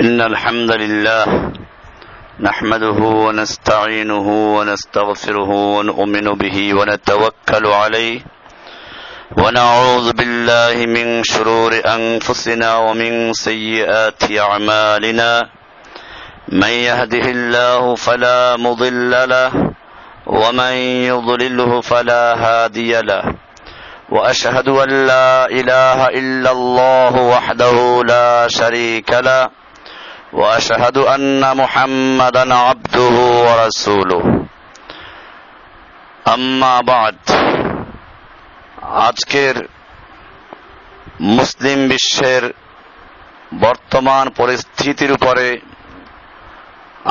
إن الحمد لله نحمده ونستعينه ونستغفره ونؤمن به ونتوكل عليه ونعوذ بالله من شرور أنفسنا ومن سيئات أعمالنا من يهده الله فلا مضل له ومن يضلله فلا هادي له وأشهد أن لا إله إلا الله وحده لا شريك له وأشهد أن محمدا عبده ورسوله أما بعد আজকের মুসলিম বিশ্বের বর্তমান পরিস্থিতির উপরে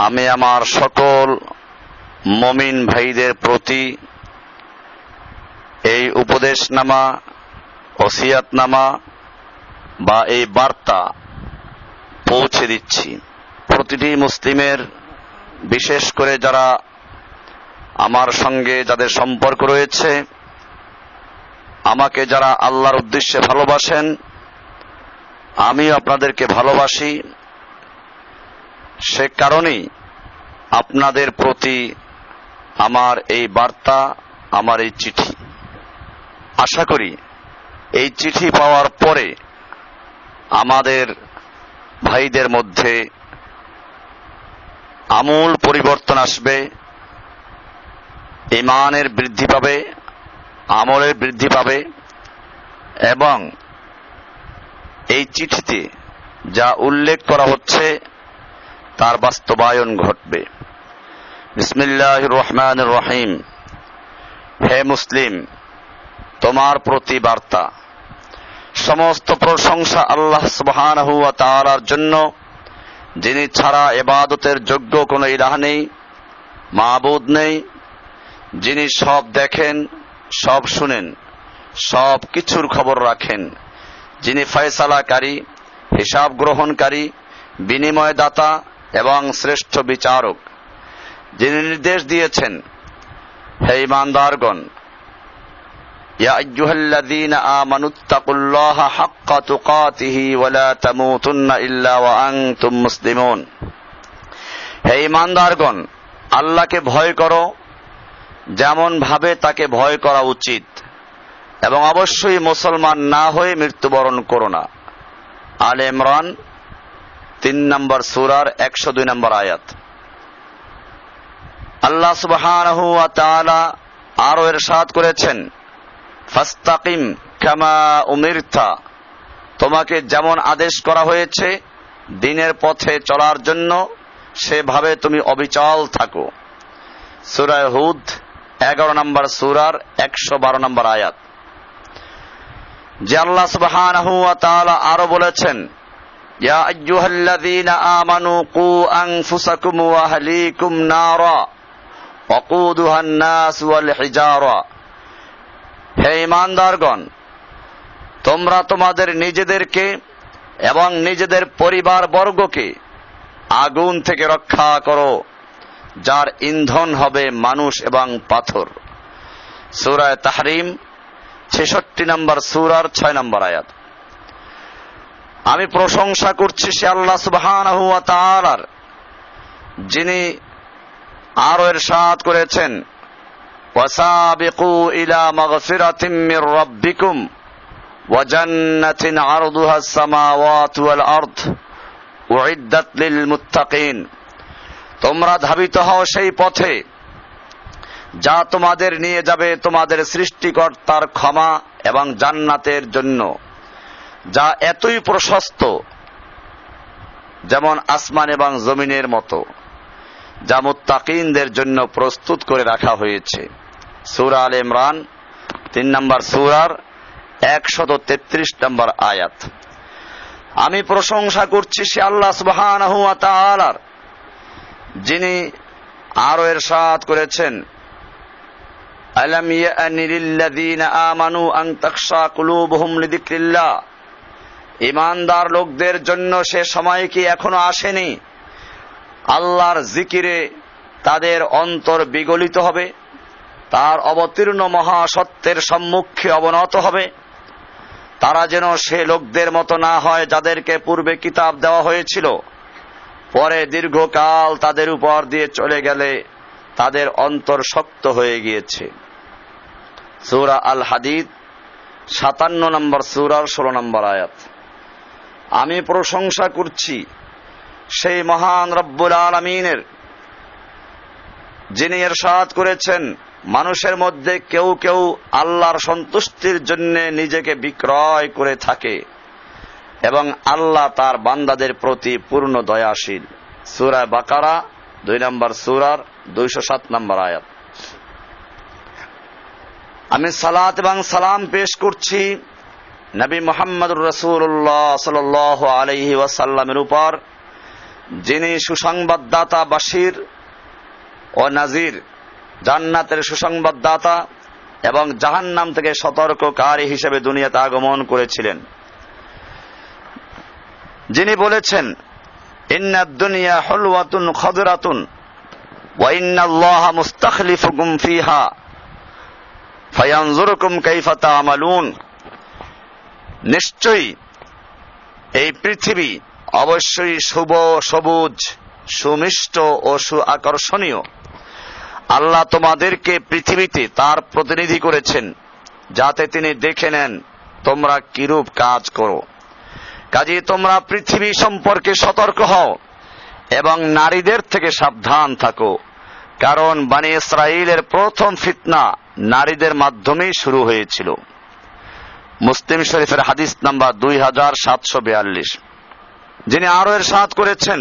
আমি আমার সকল মুমিন ভাইদের প্রতি এই উপদেশনামা ওসিয়াতনামা বা এই বার্তা পৌঁছে দিচ্ছি। প্রতিটি মুসলিমের, বিশেষ করে যারা আমার সঙ্গে যাদের সম্পর্ক রয়েছে, আমাকে যারা আল্লাহর উদ্দেশ্যে ভালোবাসেন, আমিও আপনাদেরকে ভালোবাসি। সে কারণেই আপনাদের প্রতি আমার এই বার্তা, আমার এই চিঠি। আশা করি এই চিঠি পাওয়ার পরে আমাদের ভাইদের মধ্যে আমূল পরিবর্তন আসবে, ঈমানের বৃদ্ধি পাবে, আমলের বৃদ্ধি পাবে এবং এই চিঠিতে যা উল্লেখ করা হচ্ছে তার বাস্তবায়ন ঘটবে। বিসমিল্লাহির রহমানির রহিম। হে মুসলিম, তোমার প্রতি বার্তা। সমস্ত প্রশংসা আল্লাহ সুবহানাহু ওয়া তাআলার জন্য, যিনি ছাড়া ইবাদতের যোগ্য কোনো ইলাহ নেই, মাবুদ নেই, যিনি সব দেখেন, সব শুনেন, সব কিছুর খবর রাখেন, যিনি ফয়সালাকারী, হিসাব গ্রহণকারী, বিনিময়দাতা এবং শ্রেষ্ঠ বিচারক, যিনি নির্দেশ দিয়েছেন, হে ঈমানদারগণ, ইয়া আইয়ুহাল্লাযীনা আমানুত্তাকুল্লাহা হাক্কা তুকাতিহি ওয়া লা তামুতুন্না ইল্লা ওয়া আনতুম মুসলিমুন। হে ঈমানদারগণ, আল্লাহকে ভয় করো যেমন ভাবে তাকে ভয় করা উচিত, এবং অবশ্যই মুসলমান না হয়ে মৃত্যুবরণ করো না। আলে ইমরান 3 নম্বর সূরার 102 নম্বর আয়াত। আল্লাহ সুবহানাহু ওয়া তাআলা আরো ইরশাদ করেছেন, ফাস্তাকিম কামা উমিরতা, তোমাকে যেমন আদেশ করা হয়েছে দ্বীনের পথে চলার জন্য সেভাবে তুমি অবিচল থাকো। সূরা হুদ 11 নম্বর সূরার 112 নম্বর আয়াত। যে আল্লাহ সুবহানাহু ওয়া তাআলা আরো বলেছেন, ইয়া আইয়ুহাল্লাযীনা আমানু কু আনফুসাকুম ওয়া আহলিকুম নারা ওয়াকুদুহান নাস ওয়াল হিজারা। হে ঈমানদারগণ, তোমরা তোমাদের নিজেদেরকে এবং নিজেদের পরিবার বর্গকে আগুন থেকে রক্ষা করো, যার ইন্ধন হবে মানুষ এবং পাথর। সূরা তাহরিম 66 নম্বর সূরার 6 নম্বর আয়াত। আমি প্রশংসা করছি সে আল্লাহ সুবহানাহু ওয়া তাআলার, যিনি আরো ইরশাদ করেছেন, ওয়াসাবিকু ইলা মাগফিরাতিম মির রাব্বিকুম ওয়া জান্নাতিন আরদুহাস সামাওয়াতু ওয়াল আরদ উইদ্দাত লিল মুত্তাকিন। তোমরা ধাবিত হও সেই পথে যা তোমাদের নিয়ে যাবে তোমাদের সৃষ্টিকর্তার ক্ষমা এবং জান্নাতের জন্য, যা এতই প্রশস্ত যেমন আসমান এবং জমিনের মতো, যা মুত্তাকিনদের জন্য প্রস্তুত করে রাখা হয়েছে। সূরা আলে ইমরান 3 নম্বর সূরার 133 নম্বর আয়াত। আমি প্রশংসা করছি সে আল্লাহ সুবহানাহু ওয়া তাআলার, যিনি আরো ইরশাদ করেছেন, আলাম ইয়ানি লিল্লাযীনা আমানু আন তাখশা কুলুবুহুম লিযিকরিল্লাহ। ঈমানদার লোকদের জন্য সে সময় কি এখনো আসেনি আল্লাহর জিকিরে তাদের অন্তর বিগলিত হবে, তার অবতীর্ণ মহাসত্যের সম্মুখে অবনত হবে? তারা যেন সে লোকদের মতো না হয় যাদেরকে পূর্বে কিতাব দেওয়া হয়েছিল পরে দীর্ঘকাল তাদের উপর দিয়ে চলে গেলে তাদের অন্তর শক্ত হয়ে গিয়েছে। সূরা আল হাদিদ 57 নম্বর সূরার 16 নম্বর আয়াত। আমি প্রশংসা করছি সেই মহান রব্বুল আলামিনের, যিনি ইরশাদ করেছেন, মানুষের মধ্যে কেউ কেউ আল্লাহর সন্তুষ্টির জন্য নিজেকে বিক্রয় করে থাকে এবং আল্লাহ তার বান্দাদের প্রতি পূর্ণ দয়াশীল। সূরা বাকারা 2 নম্বর সূরার 207 নম্বর আয়াত। আমি সালাত এবং সালাম পেশ করছি নবী মুহাম্মদুর রাসূলুল্লাহ সাল্লাল্লাহু আলাইহি ওয়াসাল্লামের উপর, যিনি সুসংবাদদাতা, বাশির ও নাজির, জান্নাতের সুসংবাদদাতা এবং জাহান্নাম থেকে সতর্ককারী হিসেবে দুনিয়াতে আগমন করেছিলেন। যিনি বলেছেন, ইন্নাদ দুনিয়া হুলওয়াতুন খাদরাতুন ওয়া ইন্নাল্লাহা মুস্তাখলিফুকুম ফিহা ফায়ানজুরুকুম কাইফা তা'মালুন। নিশ্চয়ই এই পৃথিবী অবশ্যই শুভ, সবুজ, সুমিষ্ট ও সুআকর্ষণীয়। আল্লাহ তোমাদেরকে পৃথিবীতে তার প্রতিনিধি করেছেন, যাতে তিনি দেখে নেন তোমরা কিরূপ কাজ করো। কাজেই তোমরা পৃথিবী সম্পর্কে সতর্ক হও এবং নারীদের থেকে সাবধান থাকো, কারণ বনী ইসরাঈলের প্রথম ফিতনা নারীদের মাধ্যমেই শুরু হয়েছিল। মুসলিম শরীফের হাদিস নাম্বার 2742। যিনি আরো ইরশাদ করেছেন,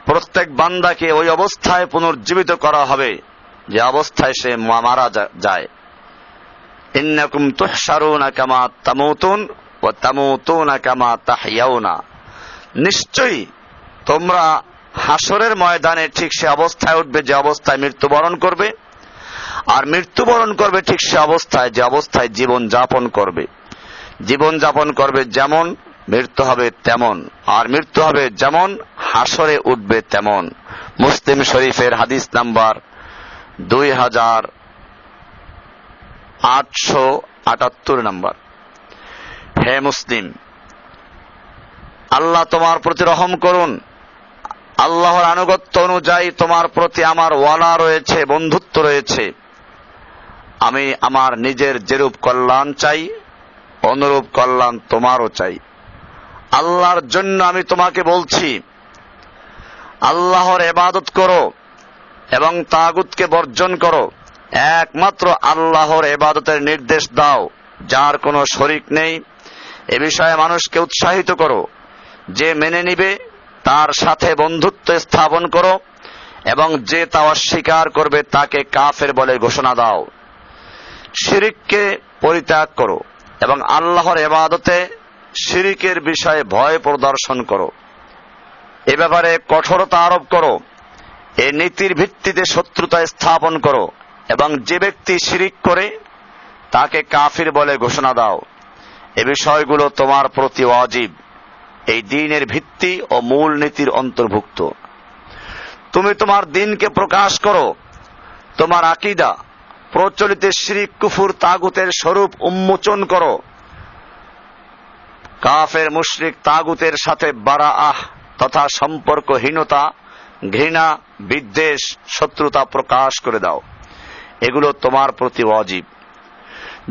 প্রত্যেক বান্দাকে ওই অবস্থায় পুনর্জীবিত করা হবে যে অবস্থায় সে মারা যায়। ইন্নাকুম তুহশারুনা কামা তামুতুন ওয়া তামুতুনা কামা তাহইয়াউনা। নিশ্চয়ই তোমরা হাসরের ময়দানে ঠিক সে অবস্থায় উঠবে যে অবস্থায় মৃত্যুবরণ করবে, আর মৃত্যুবরণ করবে ঠিক সে অবস্থায় যে অবস্থায় জীবন যাপন করবে। জীবন যাপন করবে যেমন, মৃত্যু হবে তেমন, আর মৃত্যু হবে যেমন, হাসরে উঠবে তেমন। মুসলিম শরীফের হাদিস নাম্বার 2878 নম্বর। হে মুসলিম, আল্লাহ তোমার প্রতি রহম করুন। আল্লাহর আনুগত্য অনুযায়ী তোমার প্রতি আমার ওয়ালা রয়েছে, বন্ধুত্ব রয়েছে। আমি আমার নিজের যেরূপ কল্যাণ চাই, অনুরূপ কল্যাণ তোমারও চাই। আল্লাহর জন্য আমি তোমাকে বলছি, আল্লাহর ইবাদত করো এবং তাগুতকে বর্জন করো। একমাত্র আল্লাহর ইবাদতের নির্দেশ দাও, যার কোনো শরীক নেই। এ বিষয়ে মানুষকে উৎসাহিত করো। যে মেনে নিবে তার সাথে বন্ধুত্ব স্থাপন করো, এবং যে তা অস্বীকার করবে তাকে কাফের বলে ঘোষণা দাও। শিরিককে পরিত্যাগ করো এবং আল্লাহর ইবাদতে শিরিকের বিষয়ে ভয় প্রদর্শন করো। এ ব্যাপারে কঠোরতা আরোপ করো। এ নীতির ভিত্তিতে শত্রুতা স্থাপন করো, এবং যে ব্যক্তি শিরিক করে তাকে কাফির বলে ঘোষণা দাও। এ বিষয়গুলো তোমার প্রতি ওয়াজিব, এই দ্বীনের ভিত্তি ও মূল নীতির অন্তর্ভুক্ত। তুমি তোমার দ্বীনকে প্রকাশ করো, তোমার আকীদা, প্রচলিত শিরিক, কুফর, তাগুতের স্বরূপ উন্মোচন করো। কাফের, মুশরিক, তাগুতের সাথে বারাআহ তথা সম্পর্কহীনতা, ঘৃণা, বিদ্বেষ, শত্রুতা প্রকাশ করে দাও। এগুলো তোমার প্রতি ওয়াজিব।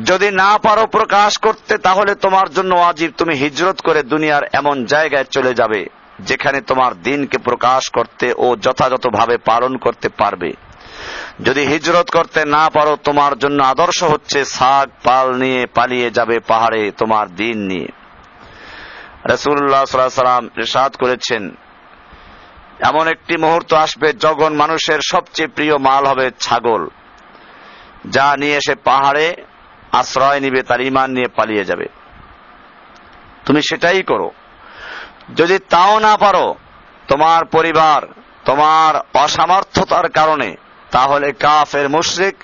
যদি না পারো প্রকাশ করতে, তাহলে তোমার জন্য ওয়াজিব তুমি হিজরত করে দুনিয়ার এমন জায়গায় চলে যাবে যেখানে তোমার দ্বীনকে প্রকাশ করতে ও যথাযথভাবে পালন করতে পারবে। যদি হিজরত করতে না পারো, তোমার জন্য আদর্শ হচ্ছে ছাগ পাল নিয়ে পালিয়ে যাবে পাহাড়ে তোমার দ্বীন নিয়ে। রাসূলুল্লাহ সাল্লাল্লাহু আলাইহি ওয়াসাল্লাম ইরশাদ করেছেন, এমন একটি মুহূর্ত আসবে যখন মানুষের সবচেয়ে প্রিয় মাল হবে ছাগল, যা নিয়ে এসে পাহাড়ে আশ্রয় নিবে, তার ঈমান নিয়ে পালিয়ে যাবে। তুমি সেটাই করো। যদি তাও না পারো, তোমার পরিবার তোমার অসামর্থ্যতার কারণে, তাহলে কাফের, মুশরিক,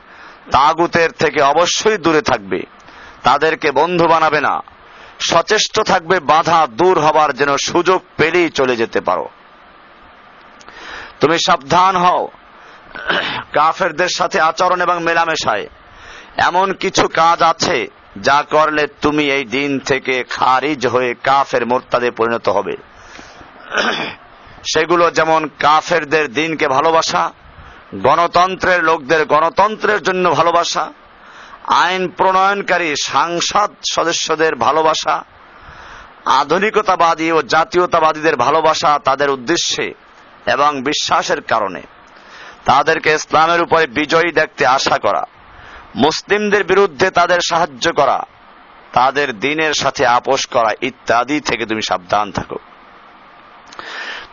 তাগুতের থেকে অবশ্যই দূরে থাকবে। তাদেরকে বন্ধু বানাবে না। সচেষ্ট থাকবে বাধা দূর হবার যেন সুযোগ পেলেই চলে যেতে পারো। তুমি সাবধান হও কাফেরদের সাথে আচরণ এবং মেলামেশায়। এমন কিছু কাজ আছে যা করলে তুমি এই দিন থেকে খারিজ হয়ে কাফের, মুরতাদে পরিণত হবে। সেগুলো যেমন কাফেরদের দিনকে ভালোবাসা, গণতন্ত্রের লোকদের গণতন্ত্রের জন্য ভালোবাসা, আইন প্রণয়নকারী সাংসদ সদস্যদের ভালোবাসা, আধুনিকতাবাদী ও জাতীয়তাবাদীদের ভালোবাসা তাদের উদ্দেশ্যে এবং বিশ্বাসের কারণে, তাদেরকে ইসলামের উপরে বিজয়ী দেখতে আশা করা, মুসলিমদের বিরুদ্ধে তাদের সাহায্য করা, তাদের দ্বীনের সাথে আপোষ করা ইত্যাদি থেকে তুমি সাবধান থাকো।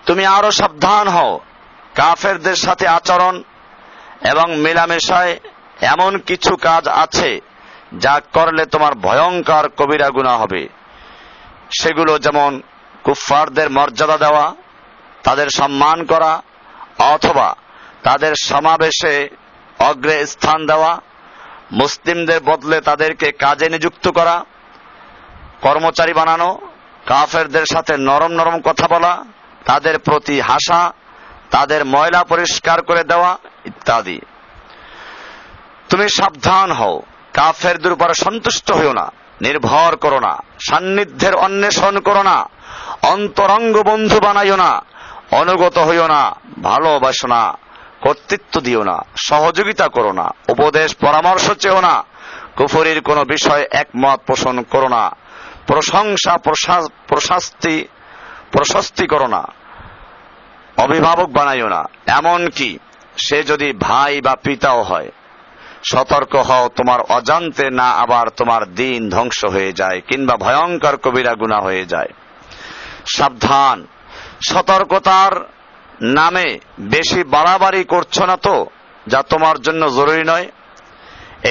তুমি আরো সাবধান হও কাফেরদের সাথে আচরণ এবং মেলামেশায় এমন কিছু কাজ আছে যা করলে তোমার ভয়ঙ্কর কবিরা গুনাহ হবে। সেগুলো যেমন কুফফারদের মর্যাদা দেওয়া, তাদের সম্মান করা অথবা তাদের সমাবেশে অগ্রে স্থান দেওয়া, মুসলিমদের বদলে তাদেরকে কাজে নিযুক্ত করা, কর্মচারী বানানো, কাফেরদের সাথে নরম নরম কথা বলা, তাদের প্রতি হাসা, তাদের ময়লা পরিষ্কার করে দেওয়া ইত্যাদি। তুমি সাবধান হও, কাফেরদের উপর সন্তুষ্ট হইও না, নির্ভর করো না, সান্নিধ্যের অন্বেষণ করো না, অন্তরঙ্গ বন্ধু বানাইও না, অনুগত হইও না, ভালোবাসো না, কর্তৃত্ব দিও না, সহযোগিতা করো না, উপদেশ পরামর্শ চেও না, কুফরির কোনো বিষয় একমত পোষণ করো না, প্রশংসা প্রশস্তি করো না, অভিভাবক বানাইও না, এমনকি সে যদি ভাই বা পিতাও হয়। সতর্ক হও তোমার অজান্তে না আবার তোমার দিন ধ্বংস হয়ে যায় কিংবা ভয়ঙ্কর কবিরা গুনাহ হয়ে যায়। সাবধান, সতর্কতার নামে বেশি বাড়াবাড়ি করছো না তো, যা তোমার জন্য জরুরি নয়।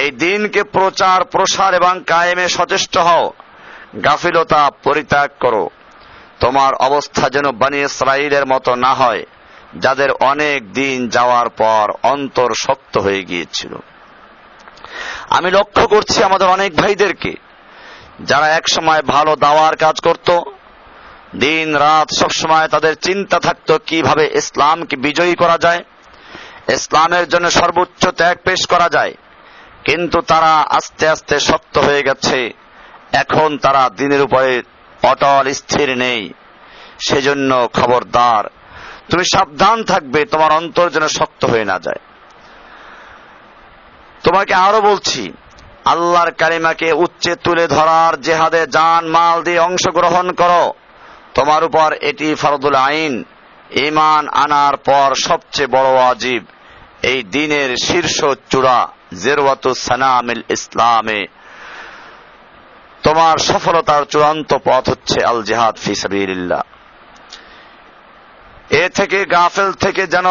এই দিনকে প্রচার প্রসার এবং কায়েমে সচেষ্ট হও, গাফিলতা পরিত্যাগ করো। তোমার অবস্থা যেন বনী ইসরাঈলের মতো না হয়, যাদের অনেক দিন যাওয়ার পর অন্তর শক্ত হয়ে গিয়েছিল। আমি লক্ষ্য করছি আমাদের অনেক ভাইদেরকে, যারা এক সময় ভালো দাওয়ার কাজ করত, দিন রাত সবসময় তাদের চিন্তা থাকতো কিভাবে ইসলামকে বিজয়ী করা যায়, ইসলামের জন্য সর্বোচ্চ ত্যাগ পেশ করা যায়, কিন্তু তারা আস্তে আস্তে শক্ত হয়ে গেছে। এখন তারা দিনের উপরে অটল স্থির নেই। সেজন্য খবরদার, তুমি সাবধান থাকবে তোমার অন্তর যেন শক্ত হয়ে না যায়। তোমাকে আরো বলছি, আল্লাহর কালিমাকে উচ্চে তুলে ধরার জেহাদে জান মাল দিয়ে অংশগ্রহণ করো। তোমার উপর এটি ফরদুল আইন, ঈমান আনার পর সবচেয়ে বড় ওয়াজিব। এই দ্বীনের শীর্ষ চূড়া জিরওয়াতুস সানামিল ইসলামে। তোমার সফলতার চূড়ান্ত পথ হচ্ছে আল জিহাদ ফি সাবিলিল্লাহ। এ থেকে গাফেল থেকে যেন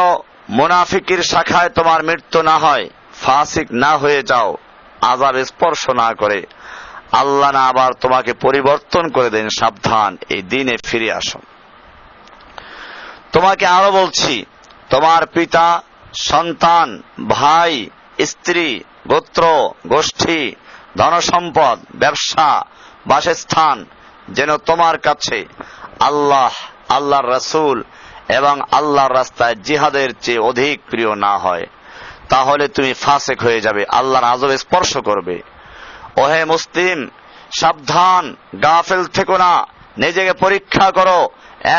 মুনাফিকের শাখায় তোমার মৃত্যু না হয়, ফাসিক না হয়ে যাও, আযাব স্পর্শ না করে আল্লাহ না আবার তোমাকে পরিবর্তন করে দেন। সাবধান, এই দিনে ফিরে আসো। তোমাকে আরো বলছি, তোমার পিতা, সন্তান, ভাই, স্ত্রী, গোত্র, গোষ্ঠী, ধনসম্পদ, ব্যবসা, বাসস্থান যেন তোমার কাছে আল্লাহ, আল্লাহর রাসূল এবং আল্লাহর রাস্তায় জিহাদের চেয়ে অধিক প্রিয় না হয়। তাহলে তুমি ফাসিক হয়ে যাবে, আল্লাহর আযাব স্পর্শ করবে। ওহে মুসলিম, সাবধান, গাফেল থেকো না, নিজেকে পরীক্ষা করো।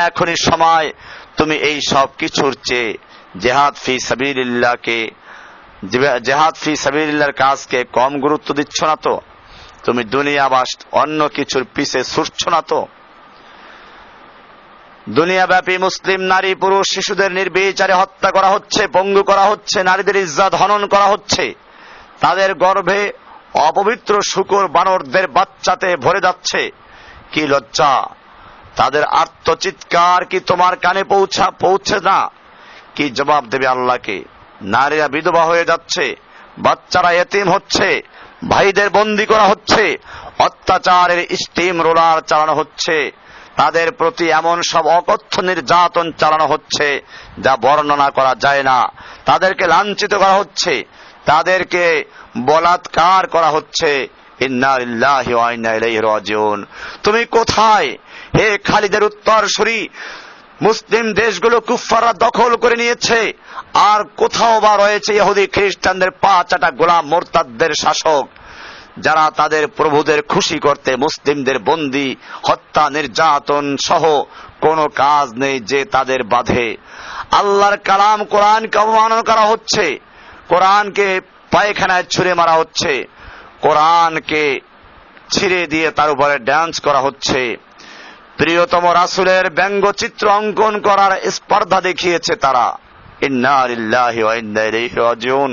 এখনই সময়। তুমি এই সব কিছুর চেয়ে জিহাদ ফি সাবিলিল্লাহর কাজকে কম গুরুত্ব দিচ্ছ না তো? তুমি দুনিয়া বা অন্য কিছুর পিছে ছুটছ না তো? দুনিয়াব্যাপী মুসলিম নারী পুরুষ শিশুদের নির্বিচারে হত্যা করা হচ্ছে, পঙ্গু করা হচ্ছে, নারীদের ইজ্জত হনন করা হচ্ছে, তাদের গর্ভে অপবিত্র শূকর বানরদের বাচ্চাতে ভরে যাচ্ছে। কি লজ্জা! তাদের আর্তচিৎকার কি তোমার কানে পৌঁছে না? কি জবাব দেবে আল্লাহকে? নারীরা বিধবা হয়ে যাচ্ছে, বাচ্চারা এতিম হচ্ছে, ভাইদের বন্দী করা হচ্ছে, অত্যাচারের স্টিম রোলার চালানো হচ্ছে, তাদের প্রতি এমন সব অকথ্য নির্যাতন চালানো হচ্ছে যা বর্ণনা করা যায় না। তাদেরকে লাঞ্ছিত করা হচ্ছে, তাদেরকে বলাৎকার করা হচ্ছে। ইন্না লিল্লাহি ওয়া ইন্না ইলাইহি রাজিউন। তুমি কোথায় হে খালিদের উত্তরসূরি? মুসলিম দেশগুলো কুফফাররা দখল করে নিয়েছে, আর কোথাও বা রয়েছে ইহুদি খ্রিস্টানদের পা চাটা গোলাম মুরতাদদের শাসক, যারা তাদের প্রভুদের খুশি করতে মুসলিমদের বন্দী, হত্যা, নির্যাতন সহ কোনো কাজ নেই যে তাদের বাধে। আল্লাহর কালাম কোরআনকে অবমাননা করা হচ্ছে, কোরআনকে পায়খানায় ছুঁড়ে মারা হচ্ছে, কোরআনকে ছিঁড়ে দিয়ে তার উপরে ডান্স করা হচ্ছে। প্রিয়তম রাসূলের ব্যঙ্গচিত্র অঙ্কন করার স্পর্ধা দেখিয়েছে তারা। ইন্না লিল্লাহি ওয়া ইন্না ইলাইহি রাজিউন।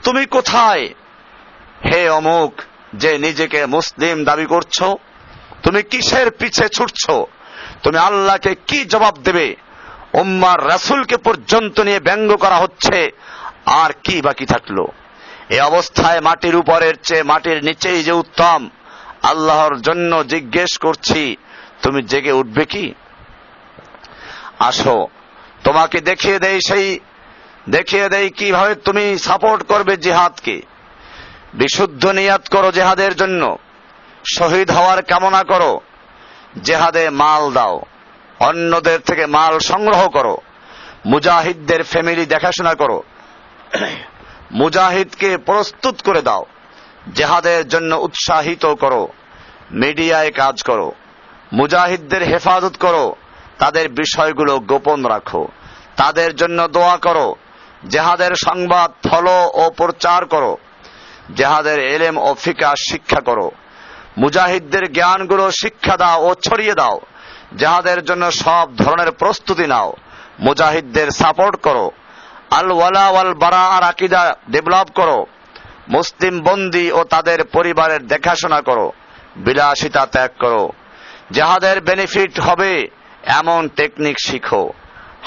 তুমি কোথায় হে অমুক যে নিজেকে মুসলিম দাবি করছো? তুমি কিসের পিছে ছুটছো? তুমি আল্লাহকে কি জবাব দেবে? উম্মার রাসূলকে পর্যন্ত নিয়ে ব্যঙ্গ করা হচ্ছে, আর কি বাকি থাকলো? এই অবস্থায় মাটির উপরের চেয়ে মাটির নিচেই যে উত্তম। আল্লাহর জন্য জিজ্ঞেস করছি, তুমি জেগে উঠবে কি? আসো তোমাকে দেখিয়ে দেই কিভাবে তুমি সাপোর্ট করবে জিহাদকে। বিশুদ্ধ নিয়াত করো জিহাদের জন্য, শহীদ হওয়ার কামনা করো, জিহাদে মাল দাও, অন্যদের থেকে মাল সংগ্রহ করো, মুজাহিদদের ফ্যামিলি দেখাশোনা করো, মুজাহিদকে প্রস্তুত করে দাও, জিহাদের জন্য উৎসাহিত করো, মিডিয়ায় কাজ করো, মুজাহিদদের হেফাজত করো, তাদের বিষয়গুলো গোপন রাখো, তাদের জন্য দোয়া করো, জিহাদের সংবাদ ফলো ও প্রচার করো, জিহাদের ইলম ও ফিকহ শিক্ষা করো, মুজাহিদদের জ্ঞানগুলো শিক্ষা দাও ও ছড়িয়ে দাও, জিহাদের জন্য সব ধরনের প্রস্তুতি নাও, মুজাহিদদের সাপোর্ট করো, আল ওয়ালা ওয়াল বারা আর আকীদা ডেভেলপ করো, মুসলিম বন্দী ও তাদের পরিবারের দেখাশোনা করো, বিলাসিতা ত্যাগ করো, জিহাদের বেনিফিট হবে এমন টেকনিক শিখো,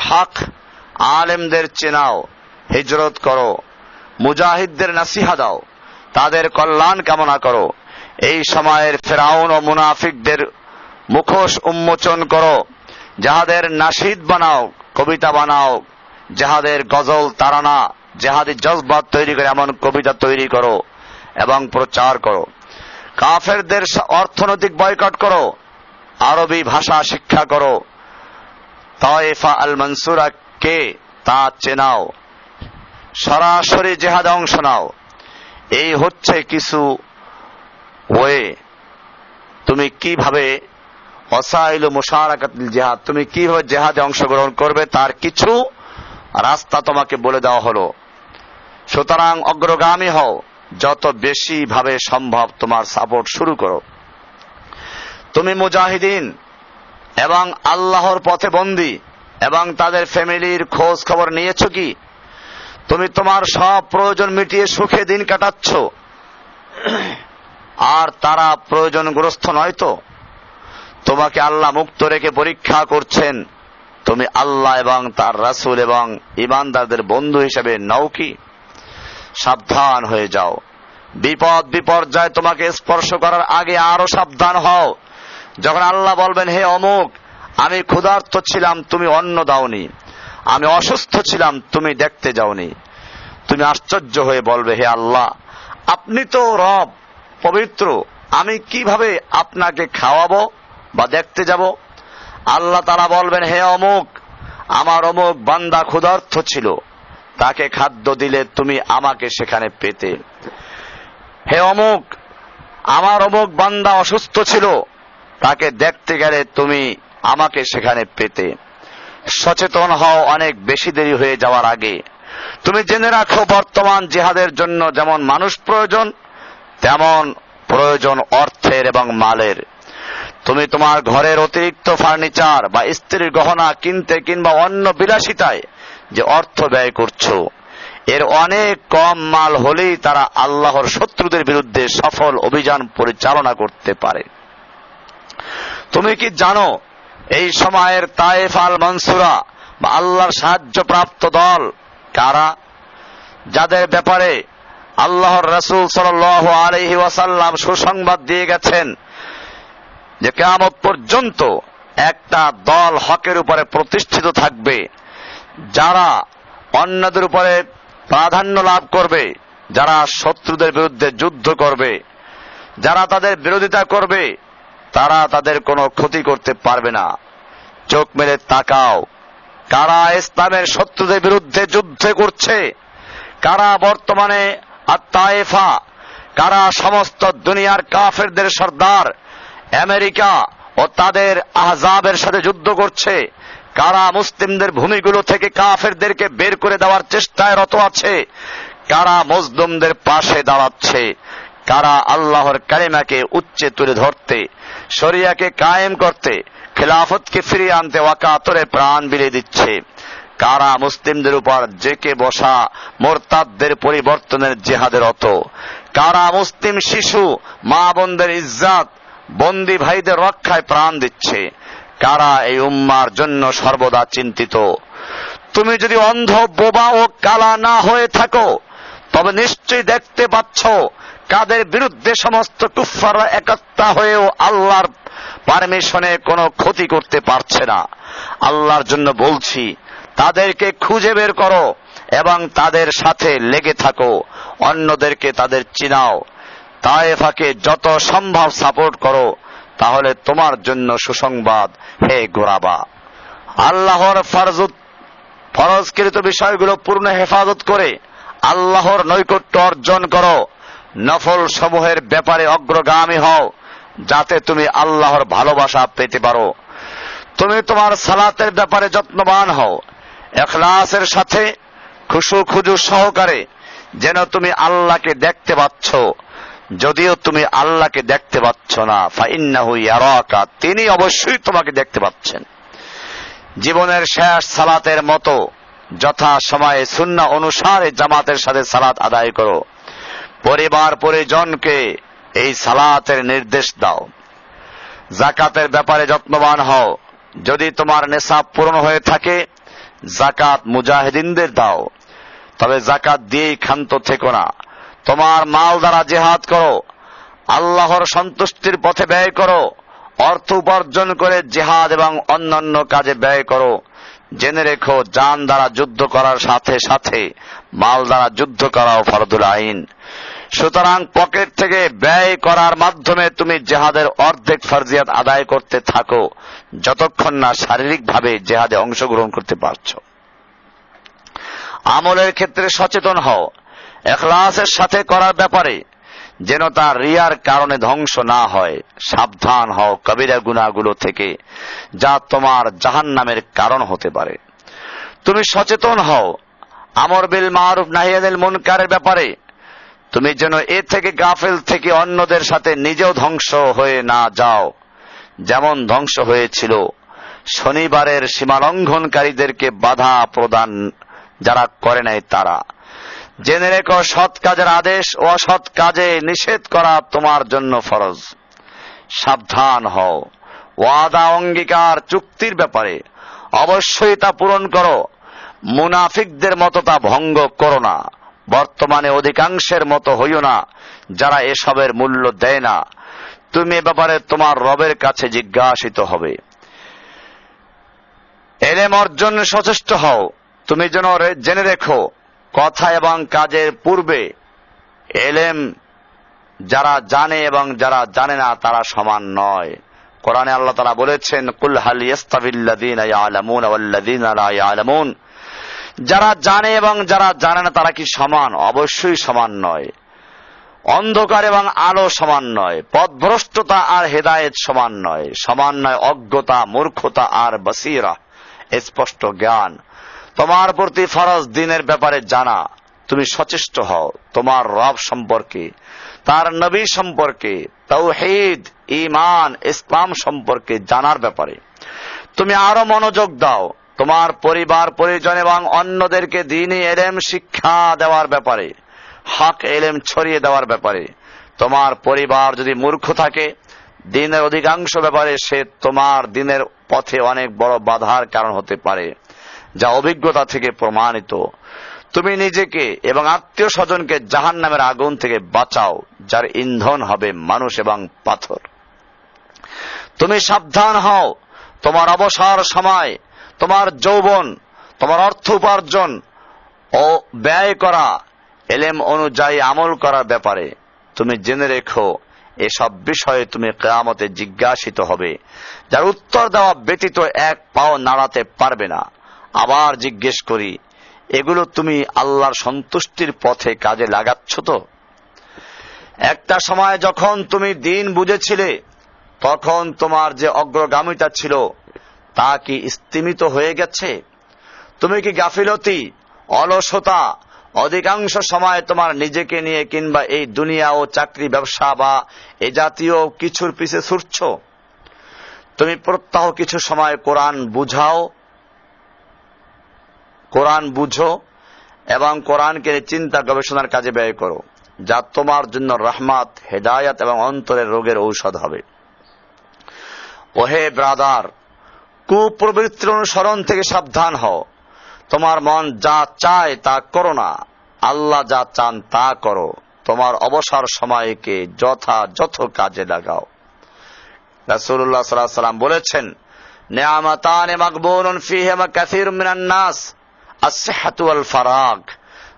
হক আলেমদের চেনাও, হিজরত করো, মুজাহিদদের নসিহা দাও, তাদের কল্যাণ কামনা করো। এই সময়ের ফেরাউন ও মুনাফিকদের মুখোশ উন্মোচন করো, যাহাদের নাশিদ বানাও, কবিতা বানাও, যাহাদের গজল তারানা জেহাদি জজবাত তৈরি করে এমন কবিতা তৈরি করো এবং প্রচার করো। কাফেরদের অর্থনৈতিক বয়কট করো, আরবি ভাষা শিক্ষা করো, তায়েফা আল মনসুরা কে তা চেনাও, সরাসরি জেহাদে অংশ নাও। এই হচ্ছে কিছু ওয়ে। তুমি কিভাবে ওয়াসাইলু মুশারাকাতুল জিহাদ, তুমি কিভাবে জিহাদে অংশগ্রহণ করবে তার কিছু রাস্তা তোমাকে বলে দেওয়া হলো। সুতরাং অগ্রগামী হও, যত বেশি ভাবে সম্ভব তোমার সাপোর্ট শুরু করো। তুমি মুজাহিদিন এবং আল্লাহর পথে বন্দী এবং তাদের ফ্যামিলির খোঁজ খবর নিয়েছো কি? তুমি তোমার সব প্রয়োজন মিটিয়ে সুখে দিন কাটাচ্ছ, আর তারা প্রয়োজনগ্রস্ত নয় তো? তোমাকে আল্লাহ মুক্ত রেখে পরীক্ষা করছেন, তুমি আল্লাহ এবং তার রাসূল এবং ঈমানদারদের বন্ধু হিসেবে নাও কি? সাবধান হয়ে যাও, বিপদ বিপর্যয় তোমাকে স্পর্শ করার আগে আরো সাবধান হও। যখন আল্লাহ বলবেন, হে অমুক, আমি ক্ষুধার্ত ছিলাম, তুমি অন্ন দাওনি, আমি অসুস্থ ছিলাম, তুমি দেখতে যাওনি, তুমি আশ্চর্য হয়ে বলবে, হে আল্লাহ, আপনি তো রব পবিত্র, আমি কিভাবে আপনাকে খাওয়াবো বা দেখতে যাব? আল্লাহ তাআলা বলবেন, হে অমুক, আমার অমুক বান্দা ক্ষুধার্ত ছিল, তাকে খাদ্য দিলে তুমি আমাকে সেখানে পেতে। হে অমুক, আমার অমুক বান্দা অসুস্থ ছিল, তাকে দেখতে গেলে তুমি আমাকে সেখানে পেতে। সচেতন হও অনেক বেশি দেরি হয়ে যাওয়ার আগে। তুমি জেনে রাখো, বর্তমান জিহাদের জন্য যেমন মানুষ প্রয়োজন, তেমন প্রয়োজন অর্থের এবং মালের। তুমি তোমার ঘরের অতিরিক্ত ফার্নিচার বা স্ত্রীর গহনা কিনতে কিংবা অন্য বিলাসিতায় যে অর্থ ব্যয় করছো, এর অনেক কম মাল হলেই তারা আল্লাহর শত্রুদের বিরুদ্ধে সফল অভিযান পরিচালনা করতে পারে। তুমি কি জানো এই সময়ের তায়েফ আল মনসুরা বা আল্লাহর সাহায্যপ্রাপ্ত দল কারা? যাদের ব্যাপারে আল্লাহর রাসূল সাল্লাল্লাহু আলাইহি ওয়াসাল্লাম সুসংবাদ দিয়ে গেছেন যে কিয়ামত পর্যন্ত একটা দল হকের উপরে প্রতিষ্ঠিত থাকবে, যারা অন্যদের উপরে প্রাধান্য লাভ করবে, যারা শত্রুদের বিরুদ্ধে যুদ্ধ করবে, যারা তাদের বিরোধিতা করবে, তারা তাদের কোনো ক্ষতি করতে পারবে না। চোখ মেলে তাকাও, কারা ইসলামের শত্রুদের বিরুদ্ধে যুদ্ধ করছে, কারা বর্তমানে আত-তায়েফা, কারা সমস্ত দুনিয়ার কাফেরদের সর্দার আমেরিকা ও তাদের আহজাবের সাথে যুদ্ধ করছে, কারা মুসলিমদের ভূমিগুলো থেকে কাফেরদেরকে বের করে দেওয়ার চেষ্টায় রত আছে, কারা মজলুমদের পাশে দাঁড়াচ্ছে, কারা আল্লাহর কালিমাকে উচ্চে তুলে ধরতে, শরিয়াকে কায়েম করতে, খেলাফতকে ফিরিয়ে আনতে ওয়াকাতরে প্রাণ বিলিয়ে দিচ্ছে, কারা মুসলিমদের উপর জেকে বসা মোরতাদদের পরিবর্তনের জিহাদের রত, কারা মুসলিম শিশু মা বোনদের ইজ্জাত, বন্দী ভাইদের রক্ষায় প্রাণ দিচ্ছে, কারা এই উম্মার জন্য সর্বদা চিন্তিত। তুমি যদি অন্ধ, বোবা ও কালা না হয়ে থাকো, তবে নিশ্চয়ই দেখতে পাচ্ছ কাদের বিরুদ্ধে সমস্ত কুফফাররা একত্রা হয়েও আল্লাহর পারমিশনে কোনো ক্ষতি করতে পারছে না। আল্লাহর জন্য বলছি, তাদেরকে খুঁজে বের করো এবং তাদের সাথে লেগে থাকো, অন্যদেরকে তাদের চিনাও, তায়েফাকে যত সম্ভব সাপোর্ট করো, তাহলে তোমার জন্য সুসংবাদ হে গোরাবা। আল্লাহর ফরজকৃত বিষয়গুলো পূর্ণ হেফাজত করে আল্লাহর নৈকট্য অর্জন করো, নফল সমূহের ব্যাপারে অগ্রগামী হও, যাতে তুমি আল্লাহর ভালোবাসা পেতে পারো। তুমি তোমার সালাতের ব্যাপারে যত্নবান হও, ইখলাসের সাথে খুশু খুজু সহকারে, যেন তুমি আল্লাহকে দেখতে পাচ্ছ। যদিও তুমি আল্লাহকে দেখতে পাচ্ছ না, ফাইন্নাহু ইয়ারাকা, তিনি অবশ্যই তোমাকে দেখতে পাচ্ছেন। জীবনের শেষ সালাতের মতো যথা সময়ে সুন্নাহ অনুসারে জামাতের সাথে সালাত আদায় করো। পরিবার পরিজনকে এই সালাতের নির্দেশ দাও। যাকাতের ব্যাপারে যত্নবান হও। যদি তোমার নেশাব পূরণ হয়ে থাকে, যাকাত মুজাহিদিনদের দাও, তবে যাকাত দিয়েই ক্ষান্ত থেকো না। তোমার মাল দ্বারা জিহাদ করো, আল্লাহর সন্তুষ্টির পথে ব্যয় করো। অর্থ উপার্জন করে জিহাদ এবং অন্যান্য কাজে ব্যয় করো। জেনে রেখো, জান দ্বারা যুদ্ধ করার সাথে সাথে মাল দ্বারা যুদ্ধ করাও ফরদুল আইন। সুতরাং পকেট থেকে ব্যয় করার মাধ্যমে তুমি জিহাদের অর্ধেক ফরজিয়াত আদায় করতে থাকো, যতক্ষণ না শারীরিকভাবে জিহাদে অংশগ্রহণ করতে পারছো। আমলের ক্ষেত্রে সচেতন হও, ইখলাসের সাথে করার ব্যাপারে, যেন তা রিয়ার কারণে ধ্বংস না হয়। সাবধান হও কবিরা গুনাহগুলো থেকে, যা তোমার জাহান্নামের কারণ হতে পারে। তুমি সচেতন হও আমর বিল মারুফ নাহি আনিল মুনকারের ব্যাপারে, তুমি যেন এ থেকে গাফেল থেকে অন্যদের সাথে নিজেও ধ্বংস হয়ে না যাও, যেমন ধ্বংস হয়েছিল শনিবারের সীমালঙ্ঘনকারীদেরকে বাধা প্রদান যারা করে নাই তারা। জেনে রেখো, সৎ কাজের আদেশ ও অসৎ কাজে নিষেধ করা তোমার জন্য ফরজ। সাবধান হও ওয়াদা অঙ্গীকার চুক্তির ব্যাপারে, অবশ্যই তা পূরণ করো। মুনাফিকদের মতো তা ভঙ্গ করো না। বর্তমানে অধিকাংশের মতো হইও না যারা এসবের মূল্য দেয় না। তুমি এ ব্যাপারে তোমার রবের কাছে জিজ্ঞাসিত হবে। এলেম অর্জন সচেষ্ট হও। তুমি যেন জেনে রেখো, কথা এবং কাজের পূর্বে এলেম যারা জানে এবং যারা জানে না তারা সমান নয়। কোরআনে আল্লাহ তাআলা বলেছেন, কুল হাল ইয়াস্তাবিল্লাযীনা ইয়ালামুনা ওয়াল্লাযীনা লা ইয়ালামুন, যারা জানে এবং যারা জানে না তারা কি সমান? অবশ্যই সমান নয়। অন্ধকার এবং আলো সমান নয়। পথভ্রষ্টতা আর হেদায়েত সমান নয়। সমান নয় অজ্ঞতা, মূর্খতা আর বসিরা, স্পষ্ট জ্ঞান। তোমার প্রতি ফরজ দিনের ব্যাপারে জানা। তুমি সচেষ্ট হও তোমার রব সম্পর্কে, তার নবী সম্পর্কে, তাওহীদ, ঈমান, ইসলাম সম্পর্কে জানার ব্যাপারে তুমি আরো মনোযোগ দাও। তোমার পরিবার পরিজন এবং অন্যদেরকে দ্বীনি ইলম শিক্ষা দেওয়ার ব্যাপারে, হক ইলম ছড়িয়ে দেওয়ার ব্যাপারে। তোমার পরিবার যদি মূর্খ থাকে, দ্বীনের অধিকাংশ ব্যাপারে সে তোমার দ্বীনের পথে অনেক বড় বাধার কারণ হতে পারে, যা অভিজ্ঞতা থেকে প্রমাণিত। তুমি নিজেকে এবং আত্মীয় স্বজনকে জাহান্নামের আগুন থেকে বাঁচাও, যার ইন্ধন হবে মানুষ এবং পাথর। তুমি সাবধান হও তোমার অবসর সময়, তোমার যৌবন, তোমার অর্থ উপার্জন ও ব্যয় করা, ইলম অনুযায়ী আমল করার ব্যাপারে। তুমি জেনে রেখো, এসব বিষয়ে তুমি কিয়ামতে জিজ্ঞাসিত হবে, যার উত্তর দেওয়া ব্যতীত এক পাও নাড়াতে পারবে না। আবার জিজ্ঞেস করি, এগুলো তুমি আল্লাহর সন্তুষ্টির পথে কাজে লাগাচ্ছ তো? একটা সময় যখন তুমি দ্বীন বুঝেছিলে, তখন তোমার যে অগ্রগামিতা ছিল তা কি স্তিমিত হয়ে গেছে? তুমি কি গাফিলতি, অলসতা, অধিকাংশ সময় তোমার নিজেকে নিয়ে কিংবা এই দুনিয়া ও চাকরি ব্যবসা বা এ জাতীয় কিছুর পিছে ছুটছ? তুমি প্রত্যহ কিছু সময় কোরআন বুঝো এবং কোরআনকে চিন্তা গবেষণার কাজে ব্যয় করো, যা তোমার জন্য রহমত, হেদায়াত এবং অন্তরের রোগের ঔষধ হবে। ওহে ব্রাদার, কুপ্রবৃত্তির অনুসরণ থেকে সাবধান হও। তোমার মন যা চায় তা করো না, আল্লাহ যা চান তা করো। তোমার অবসর সময়কে যথাযথ কাজে লাগাও। রাসূলুল্লাহ সাল্লাল্লাহু আলাইহি ওয়াসাল্লাম বলেছেন, নিয়ামাতানে মাগবুনুন ফীহিমা কাসীরুম মিনান নাস, আস-সিহহাতু ওয়াল ফারাগ।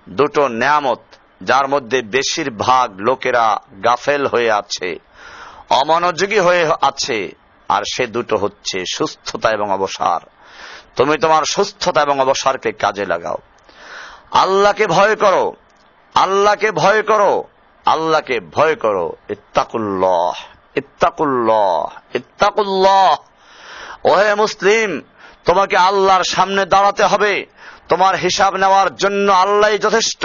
দুটো নিয়ামত যার মধ্যে বেশিরভাগ লোকেরা গাফেল হয়ে আছে, অমনোযোগী হয়ে আছে, আর সে দুটো হচ্ছে সুস্থতা এবং অবসর। তুমি তোমার সুস্থতা এবং অবসরকে কাজে লাগাও। আল্লাহকে ভয় করো, আল্লাহকে ভয় করো, আল্লাহকে ভয় করো। ইত্তাকুল্লাহ, ইত্তাকুল্লাহ, ইত্তাকুল্লাহ। ওহে মুসলিম, তোমাকে আল্লাহর সামনে দাঁড়াতে হবে। তোমার হিসাব নেওয়ার জন্য আল্লাহই যথেষ্ট,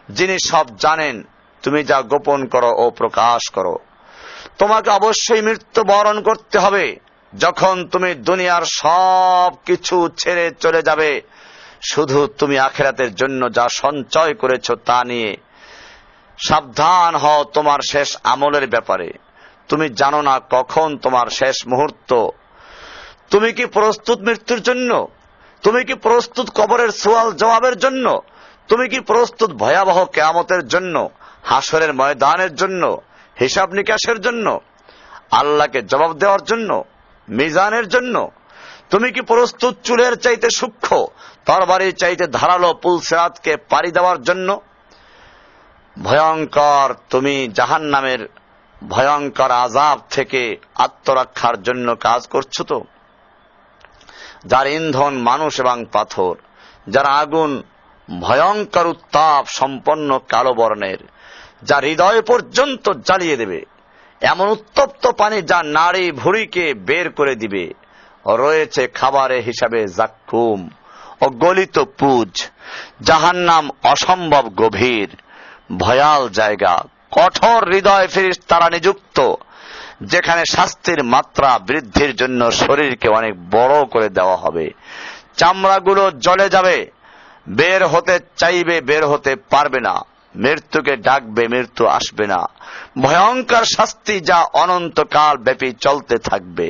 যিনি সব জানেন। তুমি যা গোপন করো ও প্রকাশ করো। তোমাকে অবশ্যই মৃত্যু বরণ করতে হবে। যখন তুমি দুনিয়ার সব কিছু ছেড়ে চলে যাবে, শুধু তুমি আখিরাতের জন্য যা সঞ্চয় করেছ তা নিয়ে সাবধান হও তোমার শেষ আমলের ব্যাপারে। তুমি জানো না কখন তোমার শেষ মুহূর্ত। তুমি কি প্রস্তুত মৃত্যুর জন্য? তুমি কি প্রস্তুত কবরের সওয়াল জবাবের জন্য? তুমি কি প্রস্তুত ভয়াবহ কিয়ামতের জন্য, হাসরের ময়দানের জন্য, হিসাব নিকাশের জন্য, আল্লাহকে জবাব দেওয়ার জন্য, মিজানের জন্য? তুমি কি প্রস্তুত চুলের চাইতে সূক্ষ্ম, তরবারির চাইতে ধারালো পুলসিরাতকে পাড়ি দেওয়ার জন্য? ভয়ঙ্কর তুমি জাহান্নামের ভয়ঙ্কর আযাব থেকে আত্মরক্ষার জন্য কাজ করছো তো? যার ইন্ধন মানুষ এবং পাথর, যার আগুন ভয়ঙ্কর উত্তাপ সম্পন্ন কালো বর্ণের, যা হৃদয় পর্যন্ত জ্বালিয়ে দেবে, এমন উত্তপ্ত পানি যা নাড়ি ভুঁড়িকে বের করে দিবে। রয়েছে খাবারের হিসাবে জাক্কুম ও গলিত পুজ। জাহান্নাম অসম্ভব গভীর, ভয়াল জায়গা। কঠোর হৃদয় ফেরেশতারা নিযুক্ত, যেখানে শাস্তির মাত্রা বৃদ্ধির জন্য শরীরকে অনেক বড় করে দেওয়া হবে। চামড়াগুলো জ্বলে যাবে, বের হতে চাইবে, বের হতে পারবে না। মৃত্যুকে ডাকবে, মৃত্যু আসবে না। ভয়ঙ্কর শাস্তি যা অনন্তকাল ব্যাপী চলতে থাকবে।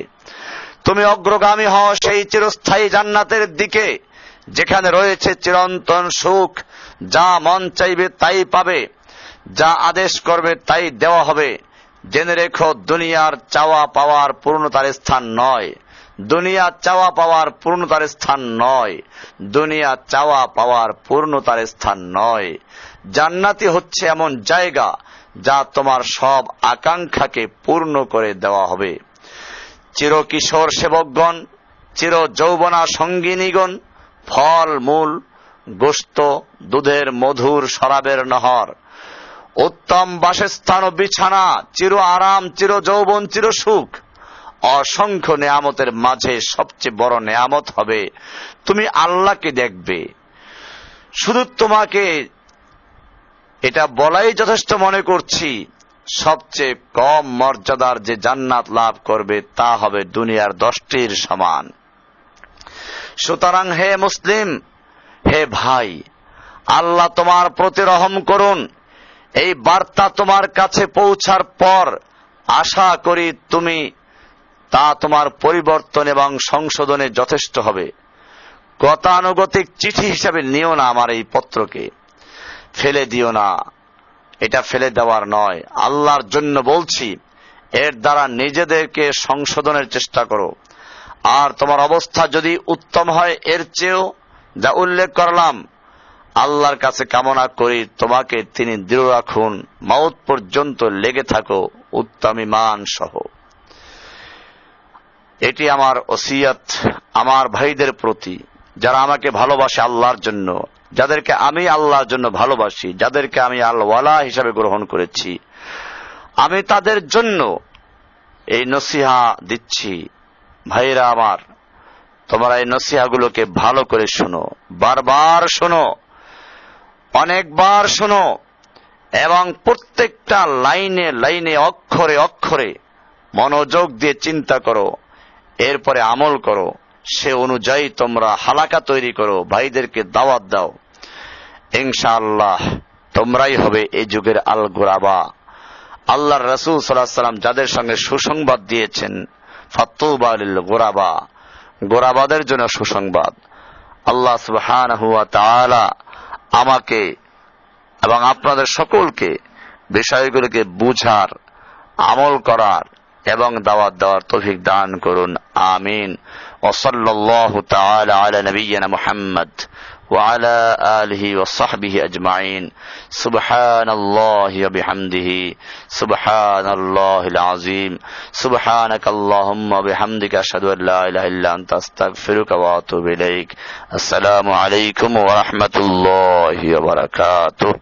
তুমি অগ্রগামী হও সেই চিরস্থায়ী জান্নাতের দিকে, যেখানে রয়েছে চিরন্তন সুখ। যা মন চাইবে তাই পাবে, যা আদেশ করবে তাই দেওয়া হবে। জেনে রেখো, দুনিয়ার চাওয়া পাওয়ার পূর্ণতার স্থান নয়। দুনিয়া চাওয়া পাওয়ার পূর্ণতার স্থান নয়। দুনিয়া চাওয়া পাওয়ার পূর্ণতার স্থান নয়। জান্নাতি হচ্ছে এমন জায়গা যা তোমার সব আকাঙ্ক্ষাকে পূর্ণ করে দেওয়া হবে। চিরকিশোর সেবকগণ, চির যৌবনা সঙ্গিনীগণ, ফল মূল, গোশত, দুধের মধুর শরাবের নহর, উত্তম বাসস্থান ও বিছানা, চির আরাম, চির যৌবন, চির সুখ, অসংখ্য নেয়ামতের মাঝে সবচেয়ে বড় নেয়ামত হবে তুমি আল্লাহকে দেখবে। শুধু তোমাকে এটা বলাই যথেষ্ট মনে করছি, সবচেয়ে কম মর্যাদার যে জান্নাত লাভ করবে তা হবে দুনিয়ার 10টির সমান। সুতরাং হে মুসলিম, হে ভাই, আল্লাহ তোমার প্রতি রহম করুন। এই বার্তা তোমার কাছে পৌঁছার পর আশা করি তুমি তা তোমার পরিবর্তন এবং সংশোধনে যথেষ্ট হবে। গতানুগতিক চিঠি হিসাবে নিও না আমার এই পত্রকে, ফেলে দিও না। এটা ফেলে দেওয়ার নয়, আল্লাহর জন্য বলছি। এর দ্বারা নিজেদেরকে সংশোধনের চেষ্টা করো। আর তোমার অবস্থা যদি উত্তম হয় এর চেয়েও, যা উল্লেখ করলাম, আল্লাহর কাছে কামনা করি তোমাকে তিনি দৃঢ় রাখুন, মাউত পর্যন্ত লেগে থাকো উত্তম ঈমান সহ। এটি আমার ওসিয়ত আমার ভাইদের প্রতি, যারা আমাকে ভালোবাসে আল্লাহর জন্য, যাদেরকে আমি আল্লাহর জন্য ভালোবাসি, যাদেরকে আমি আল্লাহওয়ালা হিসাবে গ্রহণ করেছি। আমি তাদের জন্য এই নসিহা দিচ্ছি, ভাইরা আমার, তোমরা এই নসিহাগুলোকে ভালো করে শোনো, বারবার শোনো, অনেকবার শোনো, এবং প্রত্যেকটা লাইনে লাইনে, অক্ষরে অক্ষরে মনোযোগ দিয়ে চিন্তা করো, এরপরে আমল করো, সে অনুযায়ী তোমরা হালাকা তৈরি করো, ভাইদেরকে দাওয়াত দাও। ইনশাআল্লাহ তোমরাই হবে এই যুগের আল গোরাবা। আল্লাহর রাসূল সাল্লাল্লাহু আলাইহি ওয়াসাল্লাম যাদের সঙ্গে সুসংবাদ দিয়েছেন, ফাতুবা লিল গোরাবা, গোরাবাদের জন্য সুসংবাদ। আল্লাহ সুবহানাহু ওয়া তাআলা আমাকে এবং আপনাদের সকলকে বিষয়গুলোকে বুঝার, আমল করার এবং দাওয়াত দেওয়ার তৌফিক দান করুন, আমিন। ওয়া সাল্লাল্লাহু তাআলা আলা নবিয়িনা মুহাম্মদ ওয়া আলা আলিহি ওয়া সাহবিহি আজমাইন। সুবহানাল্লাহি ওয়া বিহামদিহি, সুবহানাল্লাহিল আযীম, সুবহানাকাল্লাহুম্মা ওয়া বিহামদিকা আশহাদু আল লা ইলাহা ইল্লা আনতা আস্তাগফিরুকা ওয়া আতুবু ইলাইক। আসসালামু আলাইকুম ওয়া রাহমাতুল্লাহি ওয়া বারাকাতুহু।